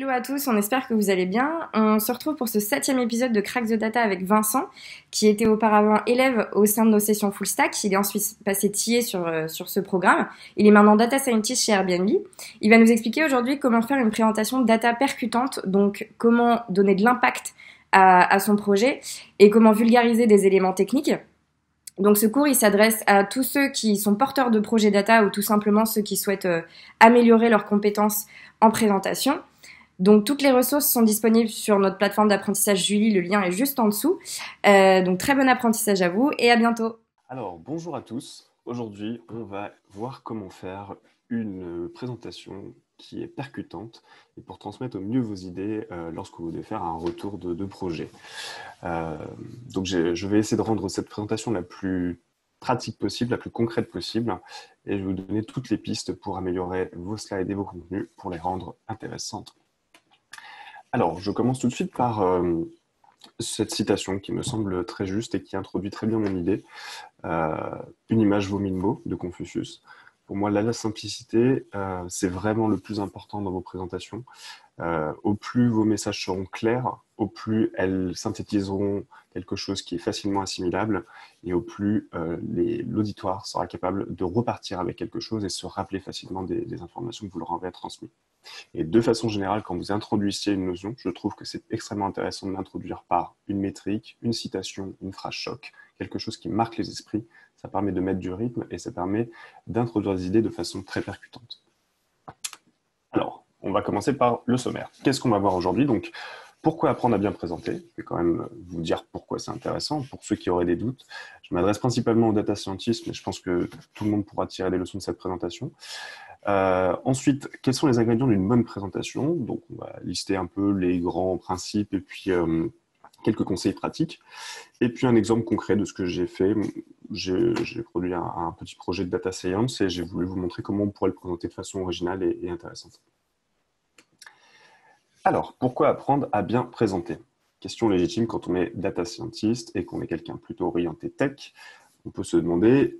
Hello à tous, on espère que vous allez bien. On se retrouve pour ce 7e épisode de Crack the Data avec Vincent, qui était auparavant élève au sein de nos sessions Full Stack. Il est ensuite passé TA sur ce programme. Il est maintenant Data Scientist chez Airbnb. Il va nous expliquer aujourd'hui comment faire une présentation data percutante, donc comment donner de l'impact à son projet et comment vulgariser des éléments techniques. Donc ce cours, il s'adresse à tous ceux qui sont porteurs de projets data ou tout simplement ceux qui souhaitent améliorer leurs compétences en présentation. Donc toutes les ressources sont disponibles sur notre plateforme d'apprentissage Julie, le lien est juste en dessous. Donc très bon apprentissage à vous et à bientôt. Alors, bonjour à tous. Aujourd'hui, on va voir comment faire une présentation qui est percutante et pour transmettre au mieux vos idées lorsque vous devez faire un retour de projet. Donc, je vais essayer de rendre cette présentation la plus pratique possible, la plus concrète possible, et je vais vous donner toutes les pistes pour améliorer vos slides et vos contenus pour les rendre intéressantes. Alors, je commence tout de suite par cette citation qui me semble très juste et qui introduit très bien mon idée. Une image vaut mille mots de Confucius. Pour moi, la simplicité, c'est vraiment le plus important dans vos présentations. Au plus vos messages seront clairs, au plus elles synthétiseront quelque chose qui est facilement assimilable et au plus l'auditoire sera capable de repartir avec quelque chose et se rappeler facilement des informations que vous leur avez transmises. Et de façon générale, quand vous introduisez une notion, je trouve que c'est extrêmement intéressant de l'introduire par une métrique, une citation, une phrase choc, quelque chose qui marque les esprits. Ça permet de mettre du rythme et ça permet d'introduire des idées de façon très percutante. Alors, on va commencer par le sommaire. Qu'est-ce qu'on va voir aujourd'hui? Donc, pourquoi apprendre à bien présenter? Je vais quand même vous dire pourquoi c'est intéressant. Pour ceux qui auraient des doutes, je m'adresse principalement aux data scientists, mais je pense que tout le monde pourra tirer des leçons de cette présentation. Ensuite, quels sont les ingrédients d'une bonne présentation? Donc, on va lister un peu les grands principes et puis quelques conseils pratiques. Et puis, un exemple concret de ce que j'ai fait. J'ai produit un petit projet de data science et j'ai voulu vous montrer comment on pourrait le présenter de façon originale et intéressante. Alors, pourquoi apprendre à bien présenter? Question légitime quand on est data scientist et qu'on est quelqu'un plutôt orienté tech. On peut se demander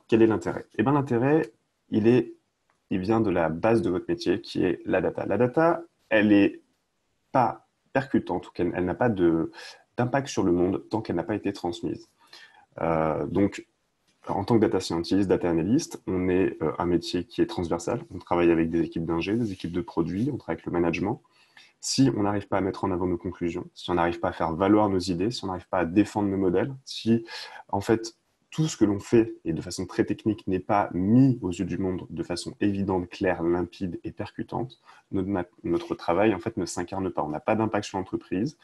quel est l'intérêt? Eh bien, l'intérêt, il vient de la base de votre métier qui est la data. La data, elle n'est pas percutante, elle n'a pas d'impact sur le monde tant qu'elle n'a pas été transmise. Donc, en tant que data scientist, data analyst, on est un métier qui est transversal. On travaille avec des équipes d'ingé, des équipes de produits, on travaille avec le management. Si on n'arrive pas à mettre en avant nos conclusions, si on n'arrive pas à faire valoir nos idées, si on n'arrive pas à défendre nos modèles, si en fait tout ce que l'on fait et de façon très technique n'est pas mis aux yeux du monde de façon évidente, claire, limpide et percutante, notre travail en fait ne s'incarne pas. On n'a pas d'impact sur l'entreprise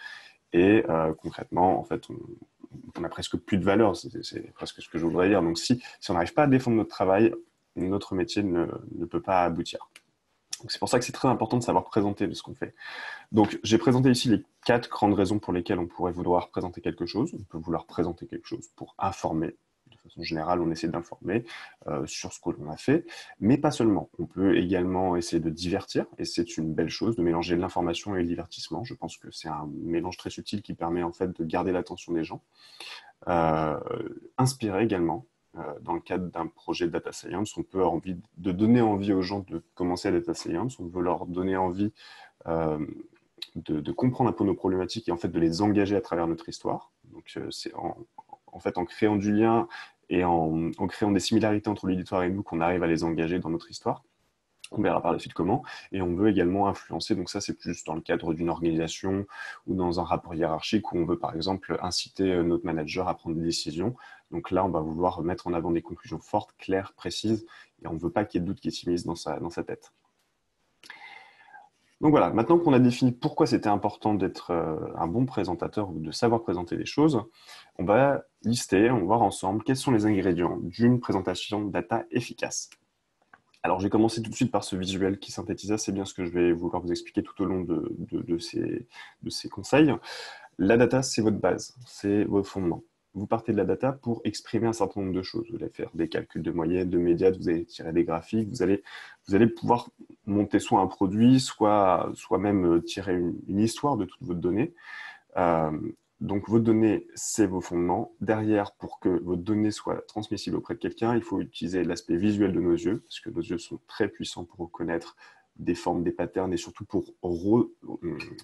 et concrètement en fait on a presque plus de valeur. C'est presque ce que je voudrais dire. Donc si on n'arrive pas à défendre notre travail, notre métier ne peut pas aboutir. C'est pour ça que c'est très important de savoir présenter ce qu'on fait. Donc, j'ai présenté ici les 4 grandes raisons pour lesquelles on pourrait vouloir présenter quelque chose. On peut vouloir présenter quelque chose pour informer. De façon générale, on essaie d'informer sur ce que l'on a fait, mais pas seulement. On peut également essayer de divertir, et c'est une belle chose de mélanger l'information et le divertissement. Je pense que c'est un mélange très subtil qui permet en fait de garder l'attention des gens. Inspirer également. Dans le cadre d'un projet de data science, on peut avoir envie de donner envie aux gens de commencer à data science, on veut leur donner envie de comprendre un peu nos problématiques et en fait de les engager à travers notre histoire. Donc c'est en fait en créant du lien et en créant des similarités entre l'auditoire et nous qu'on arrive à les engager dans notre histoire. On verra par la suite comment. Et on veut également influencer, donc ça c'est plus dans le cadre d'une organisation ou dans un rapport hiérarchique où on veut par exemple inciter notre manager à prendre des décisions. Donc là on va vouloir mettre en avant des conclusions fortes, claires, précises, et on ne veut pas qu'il y ait de doute qui s'immisce dans sa tête. Donc voilà, maintenant qu'on a défini pourquoi c'était important d'être un bon présentateur ou de savoir présenter les choses, on va lister, on va voir ensemble quels sont les ingrédients d'une présentation data efficace. Alors, j'ai commencé tout de suite par ce visuel qui synthétise assez bien ce que je vais vouloir vous expliquer tout au long de ces conseils. La data, c'est votre base, c'est votre fondement. Vous partez de la data pour exprimer un certain nombre de choses. Vous allez faire des calculs de moyenne, de médiane, vous allez tirer des graphiques, vous allez pouvoir monter soit un produit, soit même tirer une histoire de toutes vos données. Donc, vos données, c'est vos fondements. Derrière, pour que vos données soient transmissibles auprès de quelqu'un, il faut utiliser l'aspect visuel de nos yeux, parce que nos yeux sont très puissants pour reconnaître des formes, des patterns et surtout pour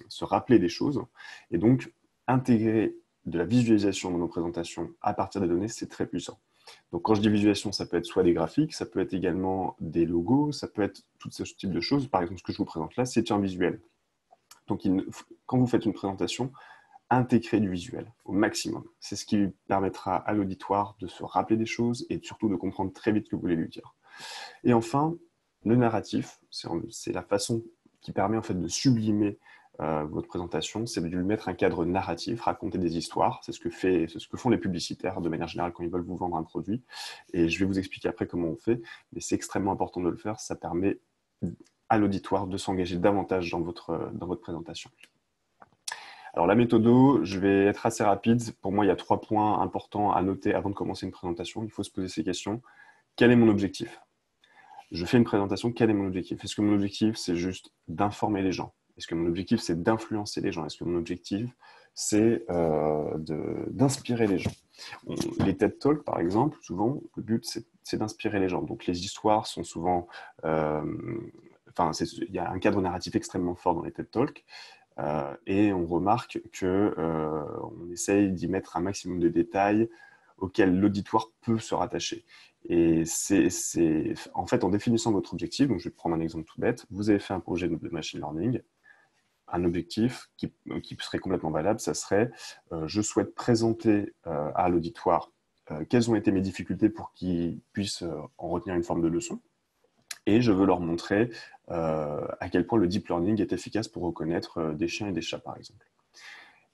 se rappeler des choses. Et donc, intégrer de la visualisation dans nos présentations à partir des données, c'est très puissant. Donc, quand je dis visualisation, ça peut être soit des graphiques, ça peut être également des logos, ça peut être tout ce type de choses. Par exemple, ce que je vous présente là, c'est un visuel. Donc, quand vous faites une présentation, intégrer du visuel au maximum. C'est ce qui permettra à l'auditoire de se rappeler des choses et surtout de comprendre très vite ce que vous voulez lui dire. Et enfin, le narratif, c'est la façon qui permet en fait de sublimer votre présentation, c'est de lui mettre un cadre narratif, raconter des histoires. C'est ce que font les publicitaires de manière générale quand ils veulent vous vendre un produit. Et je vais vous expliquer après comment on fait, mais c'est extrêmement important de le faire. Ça permet à l'auditoire de s'engager davantage dans votre présentation. Alors la méthode, je vais être assez rapide. Pour moi, il y a 3 points importants à noter avant de commencer une présentation. Il faut se poser ces questions. Quel est mon objectif ? Je fais une présentation, quel est mon objectif ? Est-ce que mon objectif, c'est juste d'informer les gens ? Est-ce que mon objectif, c'est d'influencer les gens ? Est-ce que mon objectif, c'est d'inspirer les gens ? Les TED Talks, par exemple, souvent, le but, c'est d'inspirer les gens. Donc, les histoires sont souvent... il y a un cadre narratif extrêmement fort dans les TED Talks. Et on remarque qu'on essaye d'y mettre un maximum de détails auxquels l'auditoire peut se rattacher. Et en fait, en définissant votre objectif, donc je vais prendre un exemple tout bête, vous avez fait un projet de machine learning, un objectif qui serait complètement valable, ça serait je souhaite présenter à l'auditoire quelles ont été mes difficultés pour qu'ils puissent en retenir une forme de leçon. Et je veux leur montrer à quel point le deep learning est efficace pour reconnaître des chiens et des chats, par exemple.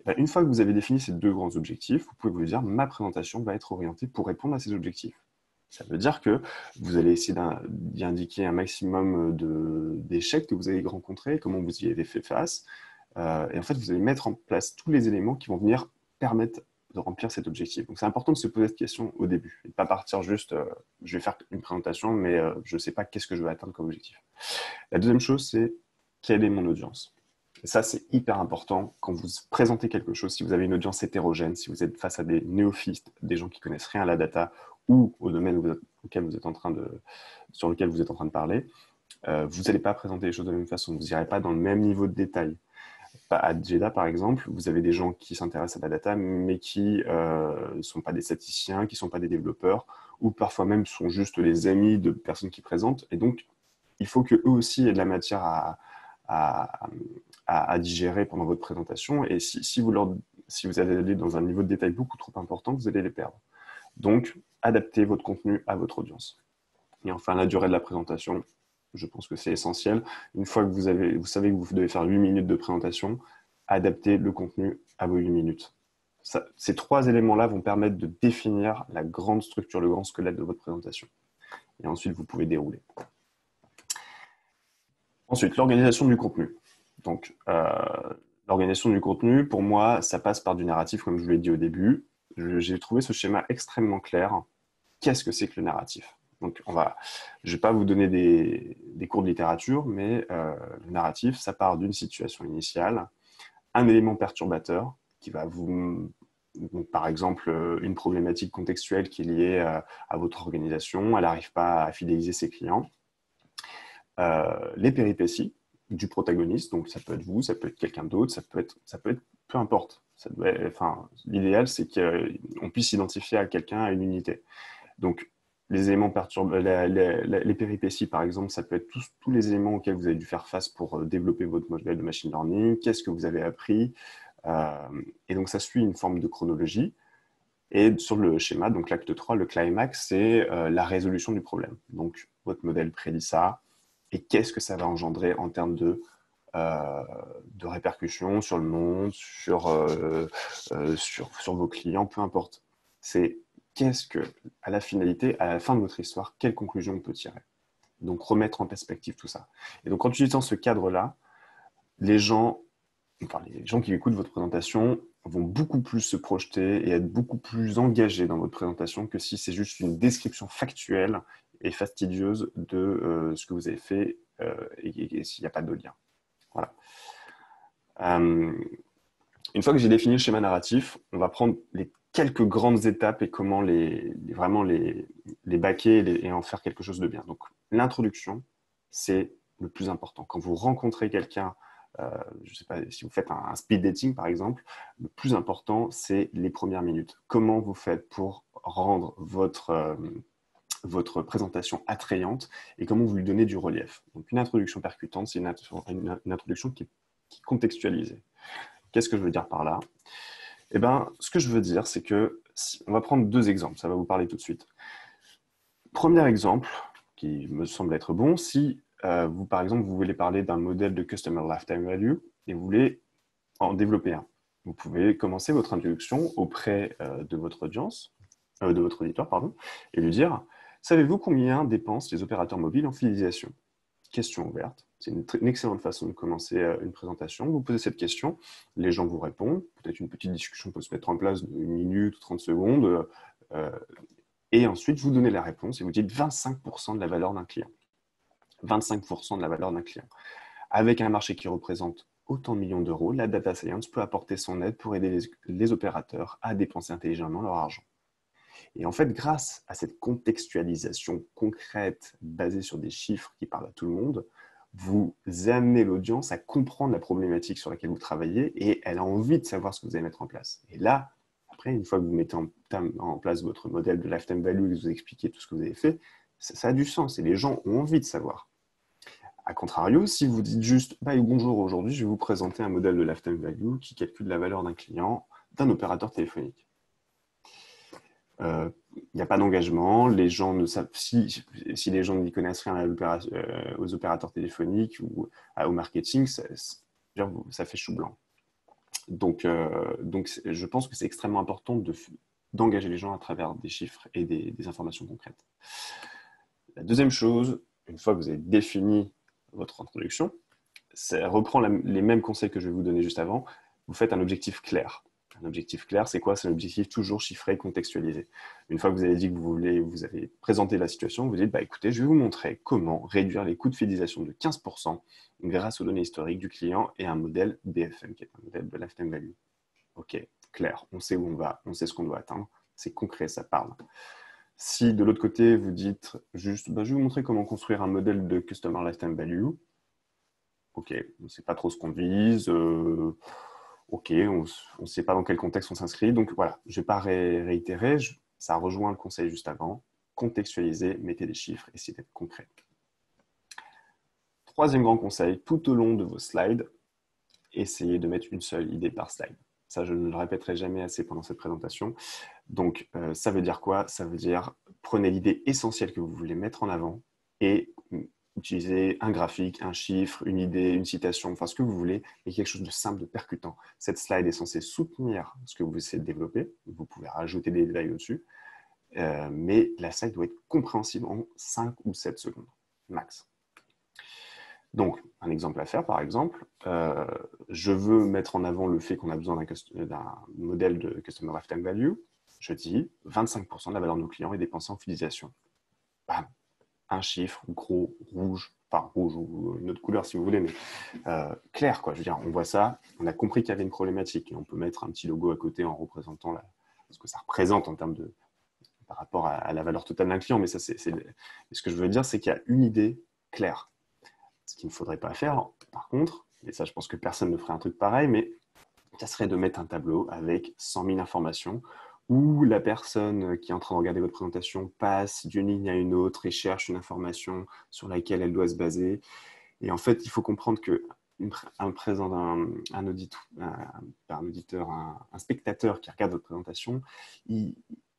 Et bien, une fois que vous avez défini ces 2 grands objectifs, vous pouvez vous dire ma présentation va être orientée pour répondre à ces objectifs. Ça veut dire que vous allez essayer d'y indiquer un maximum d'échecs que vous avez rencontrés, comment vous y avez fait face. Et en fait, vous allez mettre en place tous les éléments qui vont venir permettre de remplir cet objectif. Donc, c'est important de se poser cette question au début et de ne pas partir juste je vais faire une présentation, mais je ne sais pas qu'est-ce que je vais atteindre comme objectif. La deuxième chose, c'est quelle est mon audience ? Et ça, c'est hyper important quand vous présentez quelque chose. Si vous avez une audience hétérogène, si vous êtes face à des néophytes, des gens qui connaissent rien à la data ou au domaine sur lequel vous êtes en train de parler, vous n'allez pas présenter les choses de la même façon. Vous n'irez pas dans le même niveau de détail. À JEDA, par exemple, vous avez des gens qui s'intéressent à la data, mais qui ne sont pas des statisticiens, qui ne sont pas des développeurs, ou parfois même sont juste les amis de personnes qui présentent. Et donc, il faut qu'eux aussi aient de la matière à digérer pendant votre présentation. Et si vous allez dans un niveau de détail beaucoup trop important, vous allez les perdre. Donc, adaptez votre contenu à votre audience. Et enfin, la durée de la présentation, je pense que c'est essentiel. Une fois que vous savez que vous devez faire 8 minutes de présentation, adaptez le contenu à vos 8 minutes. Ces 3 éléments-là vont permettre de définir la grande structure, le grand squelette de votre présentation. Et ensuite, vous pouvez dérouler. Ensuite, l'organisation du contenu. Donc, l'organisation du contenu, pour moi, ça passe par du narratif, comme je vous l'ai dit au début. J'ai trouvé ce schéma extrêmement clair. Qu'est-ce que c'est que le narratif ? Donc, je ne vais pas vous donner des cours de littérature, mais le narratif, ça part d'une situation initiale, un élément perturbateur qui va donc, par exemple, une problématique contextuelle qui est liée à votre organisation, elle n'arrive pas à fidéliser ses clients. Les péripéties du protagoniste, donc ça peut être vous, ça peut être quelqu'un d'autre, ça peut être peu importe. L'idéal, c'est qu'on puisse s'identifier à quelqu'un, à une unité. Donc, les éléments les péripéties, par exemple, ça peut être tous les éléments auxquels vous avez dû faire face pour développer votre modèle de machine learning, qu'est-ce que vous avez appris, et donc ça suit une forme de chronologie. Et sur le schéma, donc l'acte 3, le climax, c'est la résolution du problème. Donc, votre modèle prédit ça, et qu'est-ce que ça va engendrer en termes de répercussions sur le monde, sur vos clients, peu importe. C'est à la finalité, à la fin de votre histoire, quelle conclusion on peut tirer. Donc, remettre en perspective tout ça. Et donc, en utilisant ce cadre-là, les gens qui écoutent votre présentation vont beaucoup plus se projeter et être beaucoup plus engagés dans votre présentation que si c'est juste une description factuelle et fastidieuse de ce que vous avez fait et s'il n'y a pas de lien. Voilà. Une fois que j'ai défini le schéma narratif, on va prendre les quelques grandes étapes et comment vraiment les baquer et en faire quelque chose de bien. Donc, l'introduction, c'est le plus important. Quand vous rencontrez quelqu'un, je ne sais pas, si vous faites un speed dating par exemple, le plus important, c'est les premières minutes. Comment vous faites pour rendre votre présentation attrayante et comment vous lui donnez du relief. Donc une introduction percutante, c'est une introduction qui est contextualisée. Qu'est-ce que je veux dire par là? Eh bien, ce que je veux dire, c'est que, on va prendre 2 exemples, ça va vous parler tout de suite. Premier exemple, qui me semble être bon, si vous, par exemple, vous voulez parler d'un modèle de Customer Lifetime Value et vous voulez en développer un. Vous pouvez commencer votre introduction auprès de votre audience, de votre auditoire, pardon, et lui dire « Savez-vous combien dépensent les opérateurs mobiles en fidélisation ?» Question ouverte. C'est une excellente façon de commencer une présentation. Vous posez cette question, les gens vous répondent. Peut-être une petite discussion peut se mettre en place de 1 minute ou 30 secondes. Et ensuite, vous donnez la réponse et vous dites 25% de la valeur d'un client. 25% de la valeur d'un client. Avec un marché qui représente autant de millions d'euros, la data science peut apporter son aide pour aider les opérateurs à dépenser intelligemment leur argent. Et en fait, grâce à cette contextualisation concrète basée sur des chiffres qui parlent à tout le monde, vous amenez l'audience à comprendre la problématique sur laquelle vous travaillez et elle a envie de savoir ce que vous allez mettre en place. Et là, après, une fois que vous mettez en place votre modèle de lifetime value et que vous expliquez tout ce que vous avez fait, ça a du sens et les gens ont envie de savoir. A contrario, si vous dites juste « Bonjour, aujourd'hui, je vais vous présenter un modèle de lifetime value qui calcule la valeur d'un client, d'un opérateur téléphonique ». Il n'y a pas d'engagement, les gens ne savent, si les gens n'y connaissent rien aux opérateurs téléphoniques ou au marketing, ça fait chou blanc. Donc, je pense que c'est extrêmement important d'engager les gens à travers des chiffres et des informations concrètes. La deuxième chose, une fois que vous avez défini votre introduction, ça reprend les mêmes conseils que je vais vous donner juste avant, vous faites un objectif clair. Un objectif clair, c'est quoi? C'est un objectif toujours chiffré, contextualisé. Une fois que vous avez dit que vous avez présenté la situation, vous dites, écoutez, je vais vous montrer comment réduire les coûts de fidélisation de 15% grâce aux données historiques du client et un modèle BFM, qui est un modèle de lifetime value. Ok, clair, on sait où on va, on sait ce qu'on doit atteindre, c'est concret, ça parle. Si de l'autre côté, vous dites juste, je vais vous montrer comment construire un modèle de Customer Lifetime Value, ok, on ne sait pas trop ce qu'on vise, ok, on ne sait pas dans quel contexte on s'inscrit. Donc voilà, je ne vais pas réitérer, ça rejoint le conseil juste avant. Contextualiser, mettez des chiffres, essayez d'être concret. Troisième grand conseil, tout au long de vos slides, essayez de mettre une seule idée par slide. Ça, je ne le répéterai jamais assez pendant cette présentation. Donc, ça veut dire quoi? Ça veut dire, prenez l'idée essentielle que vous voulez mettre en avant et utilisez un graphique, un chiffre, une idée, une citation, enfin ce que vous voulez, et quelque chose de simple, de percutant. Cette slide est censée soutenir ce que vous essayez de développer. Vous pouvez rajouter des détails au-dessus. Mais la slide doit être compréhensible en 5 ou 7 secondes, max. Donc, un exemple à faire, par exemple, je veux mettre en avant le fait qu'on a besoin d'un modèle de Customer Lifetime Value. Je dis 25% de la valeur de nos clients est dépensée en fidélisation. Bam, un chiffre gros, rouge, enfin rouge ou une autre couleur si vous voulez, mais clair, quoi. Je veux dire, on voit ça, on a compris qu'il y avait une problématique et on peut mettre un petit logo à côté en représentant ce que ça représente en termes de par rapport à la valeur totale d'un client. Mais ça, ce que je veux dire, c'est qu'il y a une idée claire. Ce qu'il ne faudrait pas faire, par contre, et ça, je pense que personne ne ferait un truc pareil, mais ça serait de mettre un tableau avec 100 000 informations où la personne qui est en train de regarder votre présentation passe d'une ligne à une autre et cherche une information sur laquelle elle doit se baser. Et en fait, il faut comprendre que un auditeur, un spectateur qui regarde votre présentation,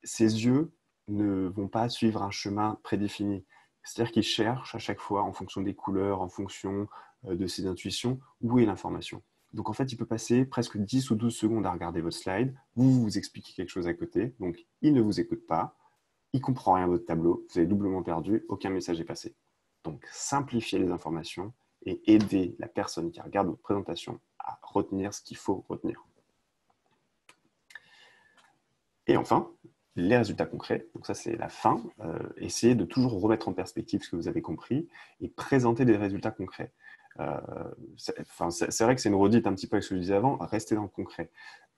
ses yeux ne vont pas suivre un chemin prédéfini. C'est-à-dire qu'il cherche à chaque fois, en fonction des couleurs, en fonction de ses intuitions, où est l'information. Donc en fait, il peut passer presque 10 ou 12 secondes à regarder votre slide, vous expliquez quelque chose à côté, donc il ne vous écoute pas, il ne comprend rien à votre tableau, vous avez doublement perdu, aucun message est passé. Donc simplifiez les informations et aidez la personne qui regarde votre présentation à retenir ce qu'il faut retenir. Et enfin, les résultats concrets, donc ça c'est la fin, essayez de toujours remettre en perspective ce que vous avez compris et présenter des résultats concrets. C'est vrai que c'est une redite un petit peu avec ce que je disais avant, restez dans le concret.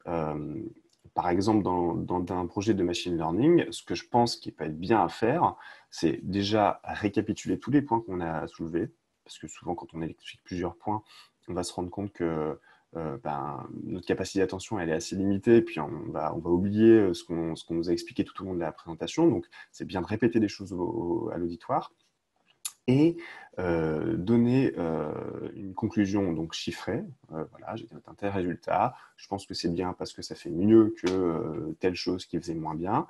Par exemple, dans un projet de machine learning, ce que je pense qui peut être bien à faire, c'est déjà récapituler tous les points qu'on a soulevés, parce que souvent, quand on explique plusieurs points, on va se rendre compte que notre capacité d'attention, elle est assez limitée, et puis on va oublier ce qu'on nous a expliqué tout au long de la présentation. Donc, c'est bien de répéter des choses à l'auditoire et donner une conclusion donc chiffrée. Voilà, j'ai un tel résultat, je pense que c'est bien parce que ça fait mieux que telle chose qui faisait moins bien.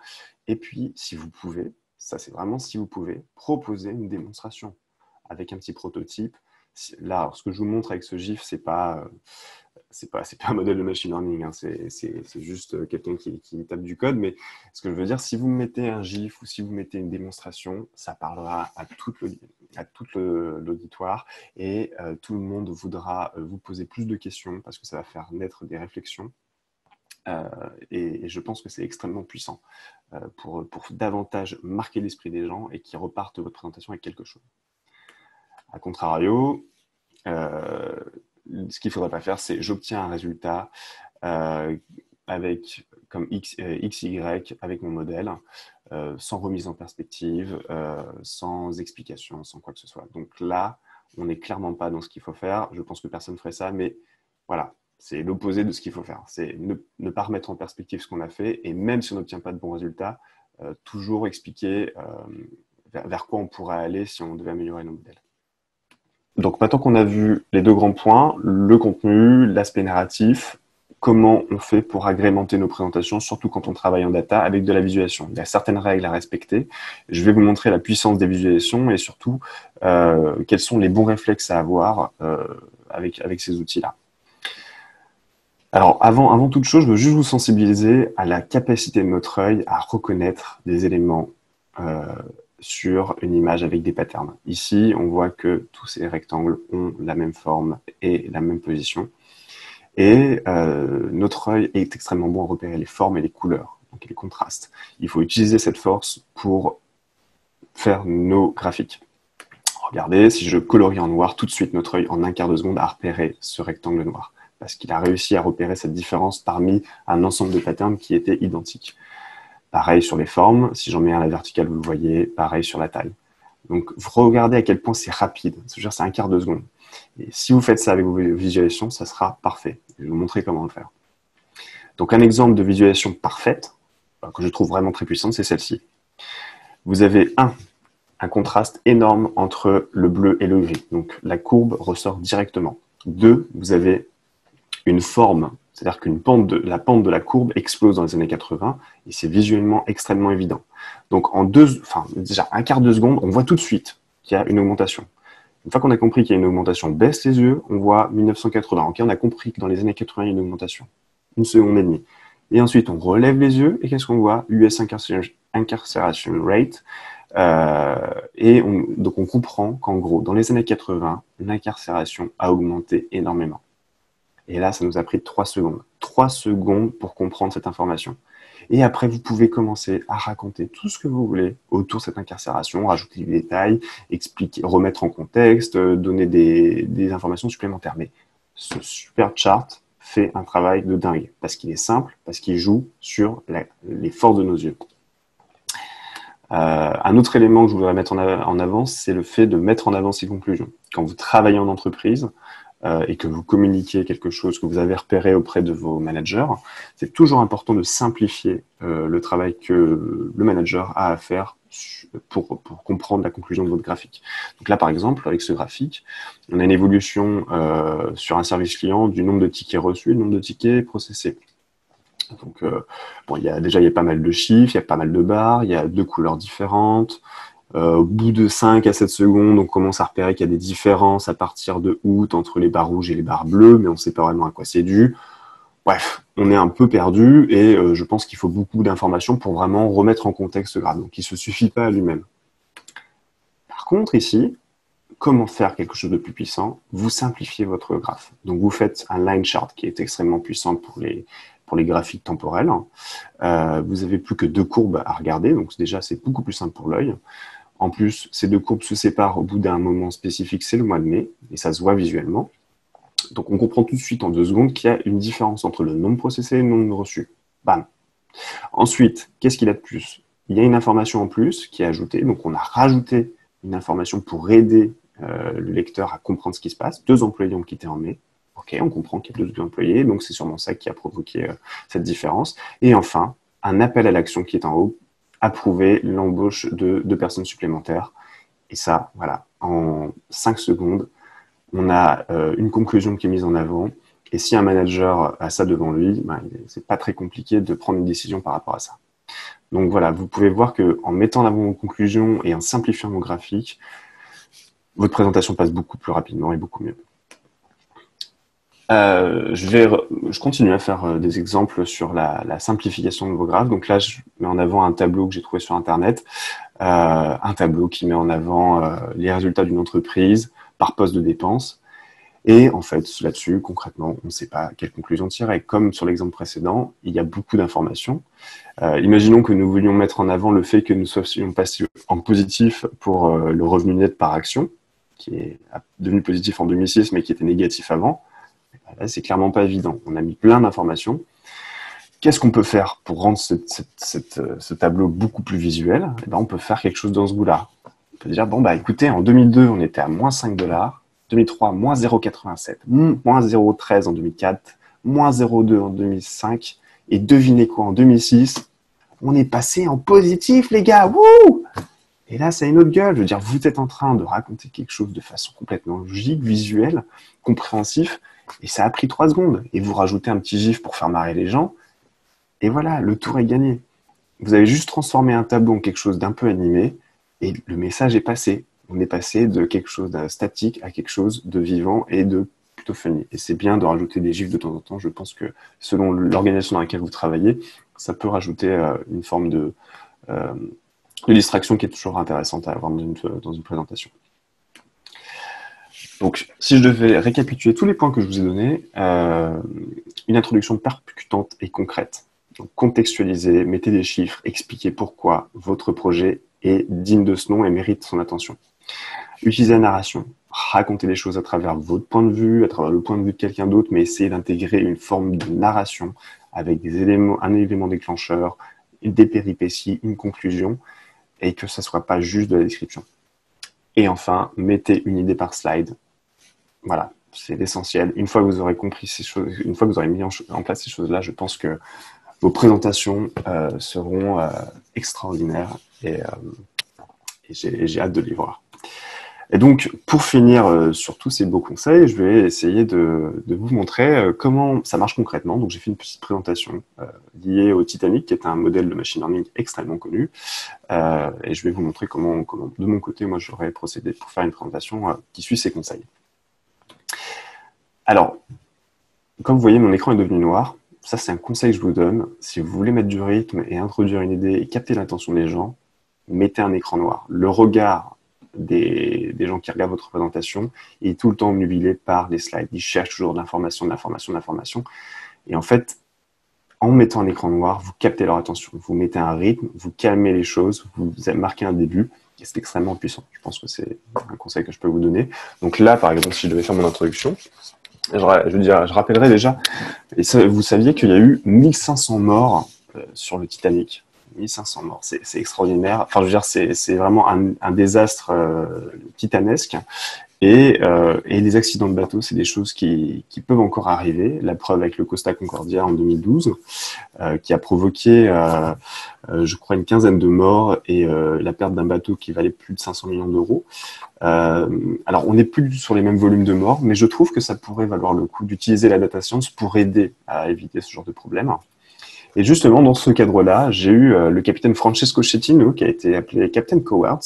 Et puis, si vous pouvez, ça c'est vraiment si vous pouvez, proposer une démonstration avec un petit prototype. Là, alors, ce que je vous montre avec ce GIF, c'est pas un modèle de machine learning, hein. C'est juste quelqu'un qui tape du code. Mais ce que je veux dire, si vous mettez un GIF ou si vous mettez une démonstration, ça parlera à tout l'auditoire et tout le monde voudra vous poser plus de questions parce que ça va faire naître des réflexions. Et je pense que c'est extrêmement puissant pour davantage marquer l'esprit des gens et qu'ils repartent de votre présentation avec quelque chose. A contrario, ce qu'il ne faudrait pas faire, c'est j'obtiens un résultat avec comme X, Y avec mon modèle, sans remise en perspective, sans explication, sans quoi que ce soit. Donc là, on n'est clairement pas dans ce qu'il faut faire. Je pense que personne ne ferait ça, mais voilà, c'est l'opposé de ce qu'il faut faire. C'est ne pas remettre en perspective ce qu'on a fait, et même si on n'obtient pas de bons résultats, toujours expliquer vers quoi on pourrait aller si on devait améliorer nos modèles. Donc maintenant qu'on a vu les deux grands points, le contenu, l'aspect narratif, comment on fait pour agrémenter nos présentations, surtout quand on travaille en data avec de la visualisation. Il y a certaines règles à respecter. Je vais vous montrer la puissance des visualisations et surtout quels sont les bons réflexes à avoir avec ces outils-là. Alors avant toute chose, je veux juste vous sensibiliser à la capacité de notre œil à reconnaître des éléments sur une image avec des patterns. Ici, on voit que tous ces rectangles ont la même forme et la même position. Et notre œil est extrêmement bon à repérer les formes et les couleurs, donc les contrastes. Il faut utiliser cette force pour faire nos graphiques. Regardez, si je colorie en noir, tout de suite notre œil en un quart de seconde a repéré ce rectangle noir, parce qu'il a réussi à repérer cette différence parmi un ensemble de patterns qui étaient identiques. Pareil sur les formes, si j'en mets un à la verticale, vous le voyez, pareil sur la taille. Donc, regardez à quel point c'est rapide, c'est un quart de seconde. Et si vous faites ça avec vos visualisations, ça sera parfait. Je vais vous montrer comment le faire. Donc, un exemple de visualisation parfaite, que je trouve vraiment très puissante, c'est celle-ci. Vous avez un contraste énorme entre le bleu et le gris. Donc, la courbe ressort directement. 2, vous avez une forme, c'est-à-dire qu'une la pente de la courbe explose dans les années 80 et c'est visuellement extrêmement évident. Donc déjà un quart de seconde, on voit tout de suite qu'il y a une augmentation. Une fois qu'on a compris qu'il y a une augmentation, on baisse les yeux, on voit 1980. Ok, on a compris que dans les années 80, il y a une augmentation. 1 seconde et demie. Et ensuite, on relève les yeux et qu'est-ce qu'on voit? US Incarceration Rate. Donc on comprend qu'en gros, dans les années 80, l'incarcération a augmenté énormément. Et là, ça nous a pris 3 secondes. 3 secondes pour comprendre cette information. Et après, vous pouvez commencer à raconter tout ce que vous voulez autour de cette incarcération, rajouter des détails, expliquer, remettre en contexte, donner des informations supplémentaires. Mais ce super chart fait un travail de dingue, parce qu'il est simple, parce qu'il joue sur les forces de nos yeux. Un autre élément que je voudrais mettre en avant, c'est le fait de mettre en avant ces conclusions. Quand vous travaillez en entreprise, et que vous communiquez quelque chose que vous avez repéré auprès de vos managers, c'est toujours important de simplifier le travail que le manager a à faire pour comprendre la conclusion de votre graphique. Donc là, par exemple, avec ce graphique, on a une évolution sur un service client du nombre de tickets reçus, du nombre de tickets processés. Donc, il y a pas mal de chiffres, il y a pas mal de barres, il y a 2 couleurs différentes. Au bout de 5 à 7 secondes, on commence à repérer qu'il y a des différences à partir de août entre les barres rouges et les barres bleues, mais on ne sait pas vraiment à quoi c'est dû. Bref, on est un peu perdu et je pense qu'il faut beaucoup d'informations pour vraiment remettre en contexte ce graphe. Donc, il ne se suffit pas à lui-même. Par contre, ici, comment faire quelque chose de plus puissant? Vous simplifiez votre graphe. Donc, vous faites un line chart qui est extrêmement puissant pour les graphiques temporels. Vous n'avez plus que 2 courbes à regarder, donc déjà, c'est beaucoup plus simple pour l'œil. En plus, ces 2 courbes se séparent au bout d'un moment spécifique, c'est le mois de mai, et ça se voit visuellement. Donc, on comprend tout de suite en 2 secondes qu'il y a une différence entre le nombre processé et le nombre reçu. Bam. Ensuite, qu'est-ce qu'il y a de plus? Il y a une information en plus qui est ajoutée. Donc, on a rajouté une information pour aider le lecteur à comprendre ce qui se passe. 2 employés ont quitté en mai. Ok, on comprend qu'il y a 2 employés, donc c'est sûrement ça qui a provoqué cette différence. Et enfin, un appel à l'action qui est en haut, approuver l'embauche de 2 personnes supplémentaires. Et ça, voilà, en 5 secondes, on a une conclusion qui est mise en avant. Et si un manager a ça devant lui, c'est pas très compliqué de prendre une décision par rapport à ça. Donc voilà, vous pouvez voir qu'en mettant en avant vos conclusions et en simplifiant vos graphiques, votre présentation passe beaucoup plus rapidement et beaucoup mieux. Je continue à faire des exemples sur la simplification de vos graphes. Donc là, je mets en avant un tableau que j'ai trouvé sur Internet, un tableau qui met en avant les résultats d'une entreprise par poste de dépense. Et en fait, là-dessus, concrètement, on ne sait pas quelle conclusion tirer. Comme sur l'exemple précédent, il y a beaucoup d'informations. Imaginons que nous voulions mettre en avant le fait que nous soyons passés en positif pour le revenu net par action, qui est devenu positif en 2006, mais qui était négatif avant. Là, c'est clairement pas évident. On a mis plein d'informations. Qu'est-ce qu'on peut faire pour rendre ce tableau beaucoup plus visuel? Eh ben, on peut faire quelque chose dans ce goût-là. On peut dire, bon, écoutez, en 2002, on était à moins $5. 2003, moins 0,87, moins 0,13 en 2004, moins 0,2 en 2005, et devinez quoi, en 2006, on est passé en positif, les gars, wouh! Et là, ça a une autre gueule, je veux dire, vous êtes en train de raconter quelque chose de façon complètement logique, visuelle, compréhensif, et ça a pris 3 secondes, et vous rajoutez un petit gif pour faire marrer les gens, et voilà, le tour est gagné. Vous avez juste transformé un tableau en quelque chose d'un peu animé, et le message est passé. On est passé de quelque chose de statique à quelque chose de vivant et de plutôt funny. Et c'est bien de rajouter des gifs de temps en temps. Je pense que selon l'organisation dans laquelle vous travaillez, ça peut rajouter une forme de distraction qui est toujours intéressante à avoir dans une présentation. Donc, si je devais récapituler tous les points que je vous ai donnés, une introduction percutante et concrète. Donc, contextualiser, mettez des chiffres, expliquez pourquoi votre projet est digne de ce nom et mérite son attention. Utilisez la narration, racontez les choses à travers votre point de vue, à travers le point de vue de quelqu'un d'autre, mais essayez d'intégrer une forme de narration avec des éléments, un élément déclencheur, des péripéties, une conclusion, et que ça ne soit pas juste de la description. Et enfin, mettez une idée par slide. Voilà, c'est l'essentiel. Une fois que vous aurez compris ces choses, une fois que vous aurez mis en place ces choses-là, je pense que vos présentations seront extraordinaires et j'ai hâte de les voir. Et donc, pour finir sur tous ces beaux conseils, je vais essayer de vous montrer comment ça marche concrètement. Donc, j'ai fait une petite présentation liée au Titanic, qui est un modèle de machine learning extrêmement connu. Et je vais vous montrer comment de mon côté, moi, j'aurais procédé pour faire une présentation qui suit ces conseils. Alors, comme vous voyez, mon écran est devenu noir. Ça, c'est un conseil que je vous donne. Si vous voulez mettre du rythme et introduire une idée et capter l'attention des gens, mettez un écran noir. Le regard des gens qui regardent votre présentation est tout le temps obnubilé par les slides. Ils cherchent toujours de l'information. Et en fait, en mettant un écran noir, vous captez leur attention. Vous mettez un rythme, vous calmez les choses, vous marquez un début. Et c'est extrêmement puissant. Je pense que c'est un conseil que je peux vous donner. Donc là, par exemple, si je devais faire mon introduction, je rappellerai déjà, et ça, vous saviez qu'il y a eu 1500 morts sur le Titanic. 1500 morts, c'est extraordinaire. Enfin, je veux dire, c'est vraiment un désastre titanesque. Et les accidents de bateau, c'est des choses qui peuvent encore arriver. La preuve avec le Costa Concordia en 2012, qui a provoqué, je crois, une quinzaine de morts et la perte d'un bateau qui valait plus de 500 millions d'euros. Alors, on n'est plus sur les mêmes volumes de morts, mais je trouve que ça pourrait valoir le coup d'utiliser la data science pour aider à éviter ce genre de problème. Et justement, dans ce cadre-là, j'ai eu le capitaine Francesco Schettino, qui a été appelé Captain Cowards,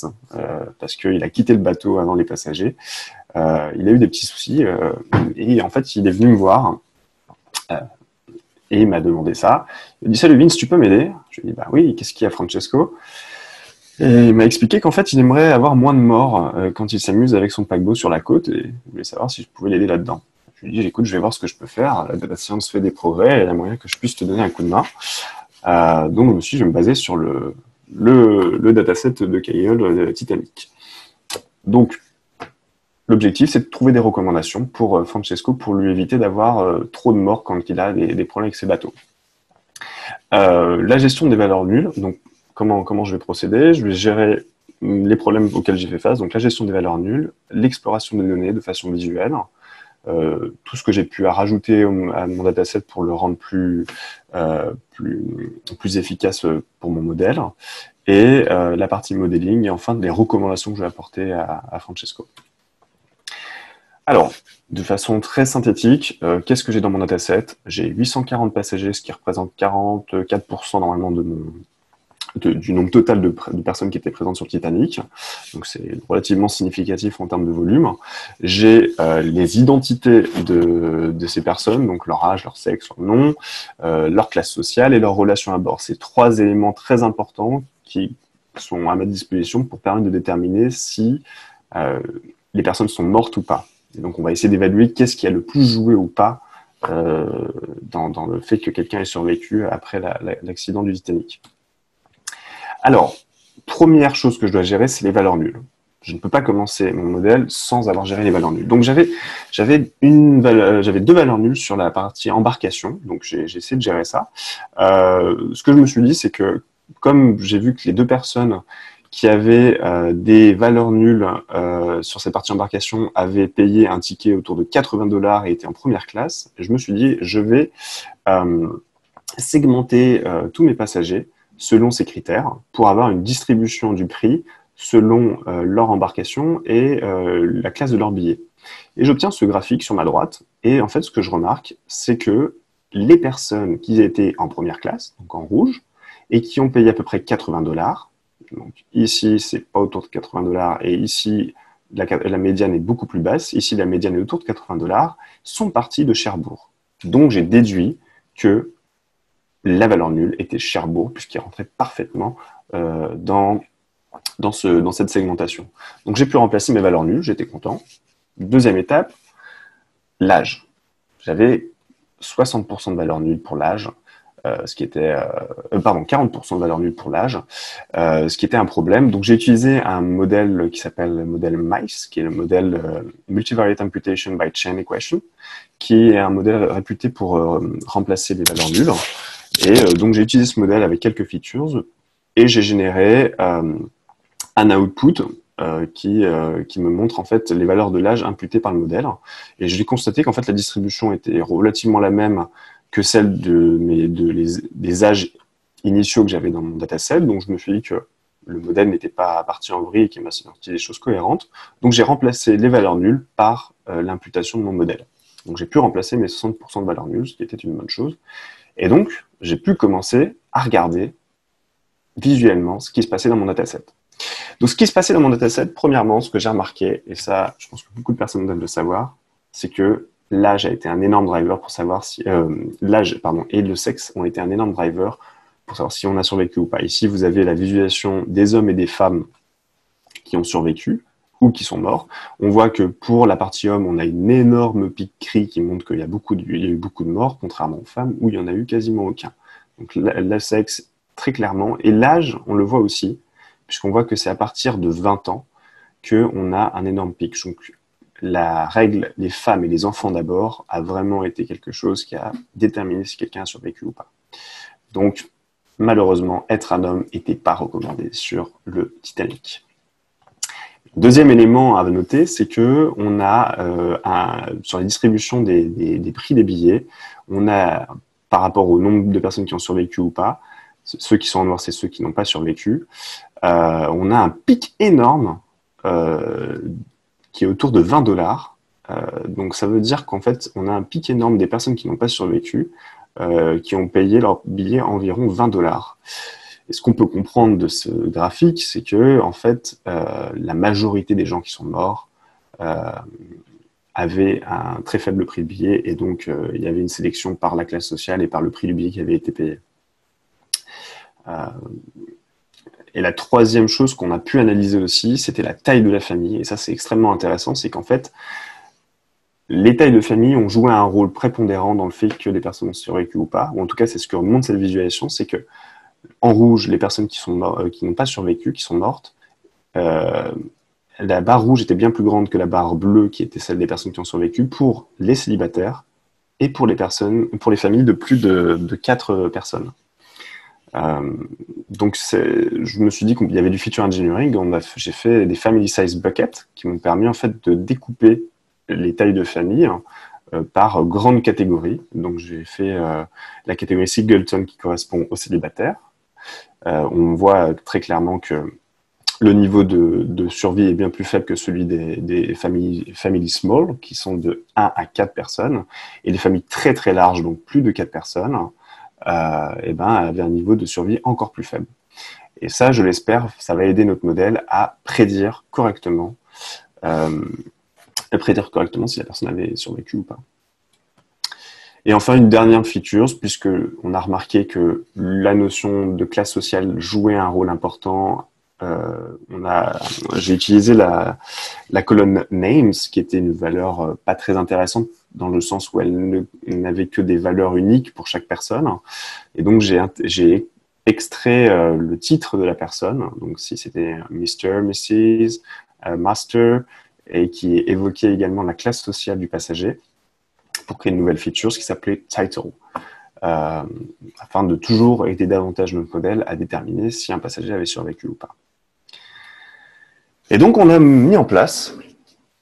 parce qu'il a quitté le bateau avant les passagers. Il a eu des petits soucis, et en fait, il est venu me voir, et il m'a demandé ça. Il m'a dit « Salut Vince, tu peux m'aider ?» Je lui ai dit « Bah oui, qu'est-ce qu'il y a Francesco ?» Et il m'a expliqué qu'en fait, il aimerait avoir moins de morts quand il s'amuse avec son paquebot sur la côte, et il voulait savoir si je pouvais l'aider là-dedans. Je lui ai dit, écoute, je vais voir ce que je peux faire. La data science fait des progrès et il y a moyen que je puisse te donner un coup de main. Donc, je vais me baser sur le dataset de Kyle Titanic. Donc, l'objectif, c'est de trouver des recommandations pour Francesco pour lui éviter d'avoir trop de morts quand il a des problèmes avec ses bateaux. La gestion des valeurs nulles. Donc, comment je vais procéder? Je vais gérer les problèmes auxquels j'ai fait face, donc la gestion des valeurs nulles, l'exploration des données de façon visuelle, tout ce que j'ai pu rajouter à mon dataset pour le rendre plus efficace pour mon modèle, et la partie modeling, et enfin les recommandations que je vais apporter à Francesco. Alors, de façon très synthétique, qu'est-ce que j'ai dans mon dataset? J'ai 840 passagers, ce qui représente 44% normalement du nombre total de personnes qui étaient présentes sur Titanic. Donc c'est relativement significatif en termes de volume. J'ai les identités de ces personnes, donc leur âge, leur sexe, leur nom, leur classe sociale et leur relation à bord. C'est 3 éléments très importants qui sont à ma disposition pour permettre de déterminer si les personnes sont mortes ou pas. Et donc on va essayer d'évaluer qu'est-ce qui a le plus joué ou pas dans le fait que quelqu'un ait survécu après l'accident du Titanic. Alors, première chose que je dois gérer, c'est les valeurs nulles. Je ne peux pas commencer mon modèle sans avoir géré les valeurs nulles. Donc j'avais 2 valeurs nulles sur la partie embarcation, donc j'ai essayé de gérer ça. Ce que je me suis dit, c'est que comme j'ai vu que les 2 personnes qui avaient des valeurs nulles sur cette partie embarcation avaient payé un ticket autour de 80 $ et étaient en première classe, je me suis dit, je vais segmenter tous mes passagers selon ces critères pour avoir une distribution du prix selon leur embarcation et la classe de leur billet. Et j'obtiens ce graphique sur ma droite, et en fait, ce que je remarque, c'est que les personnes qui étaient en première classe, donc en rouge, et qui ont payé à peu près 80 $, donc ici, c'est pas autour de 80 $, et ici, la médiane est beaucoup plus basse, ici, la médiane est autour de 80 $, sont partis de Cherbourg. Donc, j'ai déduit que la valeur nulle était Cherbourg, puisqu'il rentrait parfaitement dans cette segmentation. Donc j'ai pu remplacer mes valeurs nulles, j'étais content. Deuxième étape, l'âge. J'avais 60% de valeur nulle pour l'âge, ce qui était 40% de valeur nulle pour l'âge, ce qui était un problème. Donc j'ai utilisé un modèle qui s'appelle le modèle MICE, qui est le modèle Multivariate Imputation by Chain Equation, qui est un modèle réputé pour remplacer les valeurs nulles. Et donc j'ai utilisé ce modèle avec quelques features et j'ai généré un output qui me montre en fait les valeurs de l'âge imputées par le modèle. Et j'ai constaté qu'en fait la distribution était relativement la même que celle des âges initiaux que j'avais dans mon dataset. Donc je me suis dit que le modèle n'était pas parti en vrille et qu'il m'a sorti des choses cohérentes. Donc j'ai remplacé les valeurs nulles par l'imputation de mon modèle. Donc j'ai pu remplacer mes 60% de valeurs nulles, ce qui était une bonne chose. Et donc, j'ai pu commencer à regarder visuellement ce qui se passait dans mon dataset. Donc, ce qui se passait dans mon dataset, premièrement, ce que j'ai remarqué, et ça, je pense que beaucoup de personnes doivent le savoir, c'est que l'âge a été un énorme driver pour savoir si... l'âge, et le sexe ont été un énorme driver pour savoir si on a survécu ou pas. Ici, vous avez la visualisation des hommes et des femmes qui ont survécu ou qui sont morts. On voit que pour la partie homme, on a une énorme pique-cri qui montre qu'il y a eu beaucoup de morts, contrairement aux femmes, où il n'y en a eu quasiment aucun. Donc le sexe, très clairement, et l'âge, on le voit aussi, puisqu'on voit que c'est à partir de 20 ans qu'on a un énorme pic. Donc la règle, les femmes et les enfants d'abord, a vraiment été quelque chose qui a déterminé si quelqu'un a survécu ou pas. Donc, malheureusement, être un homme n'était pas recommandé sur le Titanic. Deuxième élément à noter, c'est que on a sur la distribution des prix des billets, on a par rapport au nombre de personnes qui ont survécu ou pas, ceux qui sont en noir, c'est ceux qui n'ont pas survécu. On a un pic énorme qui est autour de 20 $. Donc ça veut dire qu'en fait, on a un pic énorme des personnes qui n'ont pas survécu, qui ont payé leur billet environ 20 $. Et ce qu'on peut comprendre de ce graphique, c'est que en fait, la majorité des gens qui sont morts avaient un très faible prix de billet, et donc il y avait une sélection par la classe sociale et par le prix du billet qui avait été payé. Et la troisième chose qu'on a pu analyser aussi, c'était la taille de la famille. Et ça, c'est extrêmement intéressant, c'est qu'en fait, les tailles de famille ont joué un rôle prépondérant dans le fait que les personnes ont survécu ou pas, ou en tout cas, c'est ce que montre cette visualisation, c'est que en rouge, les personnes qui n'ont pas survécu, qui sont mortes, la barre rouge était bien plus grande que la barre bleue, qui était celle des personnes qui ont survécu, pour les célibataires et pour les familles de plus de 4 personnes. Donc, je me suis dit qu'il y avait du feature engineering. J'ai fait des family size buckets qui m'ont permis en fait de découper les tailles de famille par grande catégorie. Donc, j'ai fait la catégorie Singleton qui correspond aux célibataires. On voit très clairement que le niveau de survie est bien plus faible que celui des familles small, qui sont de 1 à 4 personnes, et les familles très très larges, donc plus de 4 personnes, avaient un niveau de survie encore plus faible. Et ça, je l'espère, ça va aider notre modèle à prédire correctement si la personne avait survécu ou pas. Et enfin, une dernière feature, puisque on a remarqué que la notion de classe sociale jouait un rôle important. J'ai utilisé la colonne names, qui était une valeur pas très intéressante dans le sens où elle n'avait que des valeurs uniques pour chaque personne. Et donc, j'ai extrait le titre de la personne. Donc, si c'était Mr., Mrs., Master, et qui évoquait également la classe sociale du passager, pour créer une nouvelle feature, ce qui s'appelait title, afin de toujours aider davantage notre modèle à déterminer si un passager avait survécu ou pas. Et donc, on a mis en place,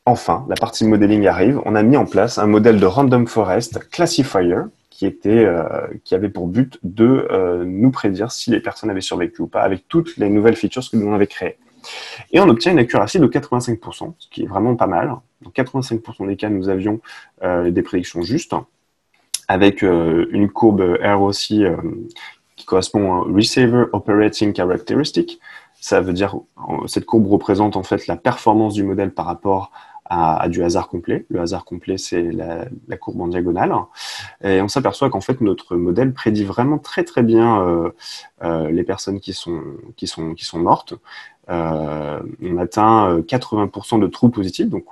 enfin, la partie modeling arrive, on a mis en place un modèle de random forest classifier qui avait pour but de nous prédire si les personnes avaient survécu ou pas avec toutes les nouvelles features que nous avons créées. Et on obtient une accuracy de 85%, ce qui est vraiment pas mal. Dans 85% des cas, nous avions des prédictions justes, avec une courbe ROC qui correspond à Receiver Operating Characteristic. Ça veut dire, cette courbe représente en fait la performance du modèle par rapport à du hasard complet. Le hasard complet, c'est la courbe en diagonale. Et on s'aperçoit qu'en fait, notre modèle prédit vraiment très très bien les personnes qui sont mortes. On atteint 80% de true positifs, donc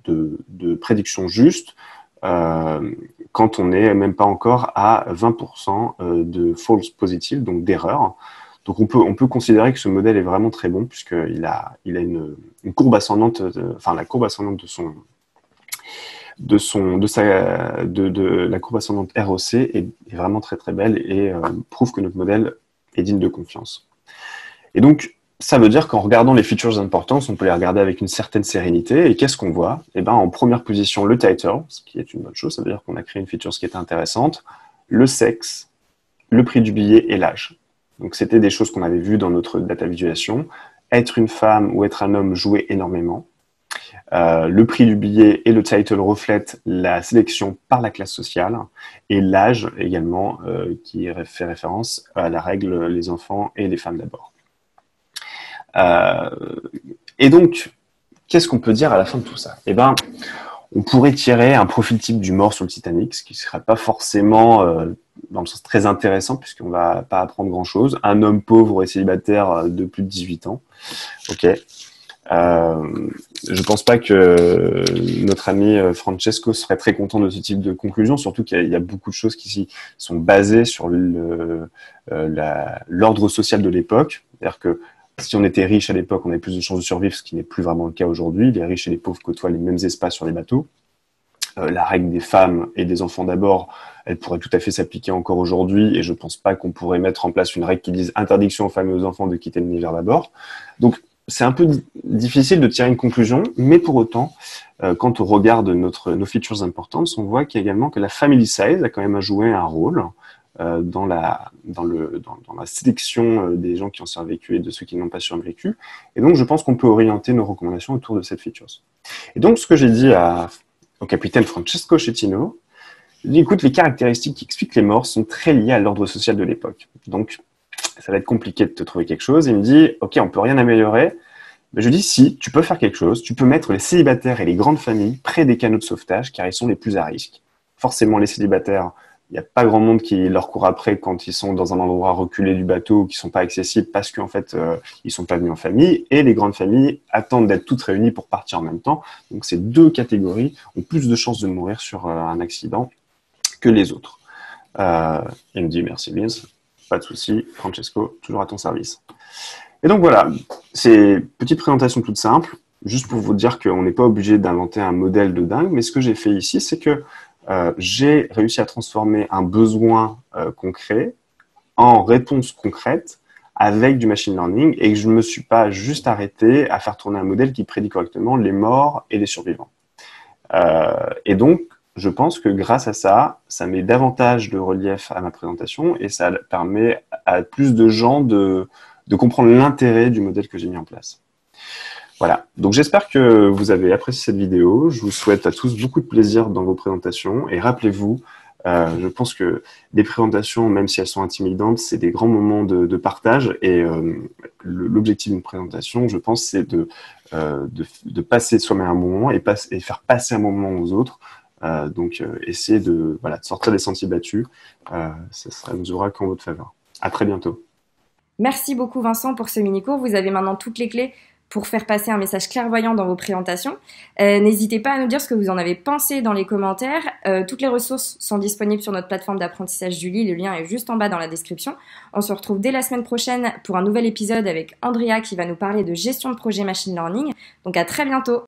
de prédictions justes, quand on n'est même pas encore à 20% de false positive, donc d'erreurs. Donc on peut considérer que ce modèle est vraiment très bon puisqu'il a une courbe ascendante, la courbe ascendante la courbe ascendante ROC est vraiment très très belle et prouve que notre modèle est digne de confiance. Et donc ça veut dire qu'en regardant les features importantes, on peut les regarder avec une certaine sérénité. Et qu'est-ce qu'on voit? En première position, le title, ce qui est une bonne chose. Ça veut dire qu'on a créé une feature qui était intéressante. Le sexe, le prix du billet et l'âge. Donc, c'était des choses qu'on avait vues dans notre data visualisation. Être une femme ou être un homme jouait énormément. Le prix du billet et le title reflètent la sélection par la classe sociale. Et l'âge également, qui fait référence à la règle les enfants et les femmes d'abord. Et donc, qu'est-ce qu'on peut dire à la fin de tout ça? On pourrait tirer un profil type du mort sur le Titanic, ce qui ne serait pas forcément dans le sens très intéressant, puisqu'on ne va pas apprendre grand-chose. Un homme pauvre et célibataire de plus de 18 ans. Ok. Je pense pas que notre ami Francesco serait très content de ce type de conclusion, surtout qu'il y a beaucoup de choses qui sont basées sur l'ordre social de l'époque. C'est-à-dire que si on était riche à l'époque, on avait plus de chances de survivre, ce qui n'est plus vraiment le cas aujourd'hui. Les riches et les pauvres côtoient les mêmes espaces sur les bateaux. La règle des femmes et des enfants d'abord, elle pourrait tout à fait s'appliquer encore aujourd'hui, et je ne pense pas qu'on pourrait mettre en place une règle qui dise interdiction aux femmes et aux enfants de quitter le navire d'abord. Donc, c'est un peu difficile de tirer une conclusion, mais pour autant, quand on regarde nos features importantes, on voit également que la family size a quand même joué un rôle dans la sélection des gens qui ont survécu et de ceux qui n'ont pas survécu. Et donc, je pense qu'on peut orienter nos recommandations autour de cette feature. Et donc, ce que j'ai dit au capitaine Francesco Schettino, je dis, écoute, les caractéristiques qui expliquent les morts sont très liées à l'ordre social de l'époque. Donc, ça va être compliqué de te trouver quelque chose. Il me dit, ok, on peut rien améliorer. Mais je dis, si, tu peux faire quelque chose. Tu peux mettre les célibataires et les grandes familles près des canaux de sauvetage, car ils sont les plus à risque. Forcément, les célibataires, il n'y a pas grand monde qui leur court après quand ils sont dans un endroit reculé du bateau ou qui ne sont pas accessibles parce qu'en fait, ils ne sont pas venus en famille. Et les grandes familles attendent d'être toutes réunies pour partir en même temps. Donc, ces deux catégories ont plus de chances de mourir sur un accident que les autres. Il me dit, merci Vince, pas de souci, Francesco, toujours à ton service. Et donc voilà, c'est une petite présentation toute simple, juste pour vous dire qu'on n'est pas obligé d'inventer un modèle de dingue, mais ce que j'ai fait ici, c'est que j'ai réussi à transformer un besoin concret en réponse concrète avec du machine learning et que je ne me suis pas juste arrêté à faire tourner un modèle qui prédit correctement les morts et les survivants. Et donc, je pense que grâce à ça, ça met davantage de relief à ma présentation et ça permet à plus de gens de comprendre l'intérêt du modèle que j'ai mis en place. Voilà, donc j'espère que vous avez apprécié cette vidéo. Je vous souhaite à tous beaucoup de plaisir dans vos présentations et rappelez-vous, je pense que les présentations, même si elles sont intimidantes, c'est des grands moments de partage et l'objectif d'une présentation, je pense, c'est de passer soi-même un moment et faire passer un moment aux autres. Donc, essayer de sortir des sentiers battus, ça nous aura qu'en votre faveur. À très bientôt. Merci beaucoup Vincent pour ce mini-cours. Vous avez maintenant toutes les clés pour faire passer un message clairvoyant dans vos présentations. N'hésitez pas à nous dire ce que vous en avez pensé dans les commentaires. Toutes les ressources sont disponibles sur notre plateforme d'apprentissage Julie. Le lien est juste en bas dans la description. On se retrouve dès la semaine prochaine pour un nouvel épisode avec Andrea qui va nous parler de gestion de projet machine learning. Donc à très bientôt.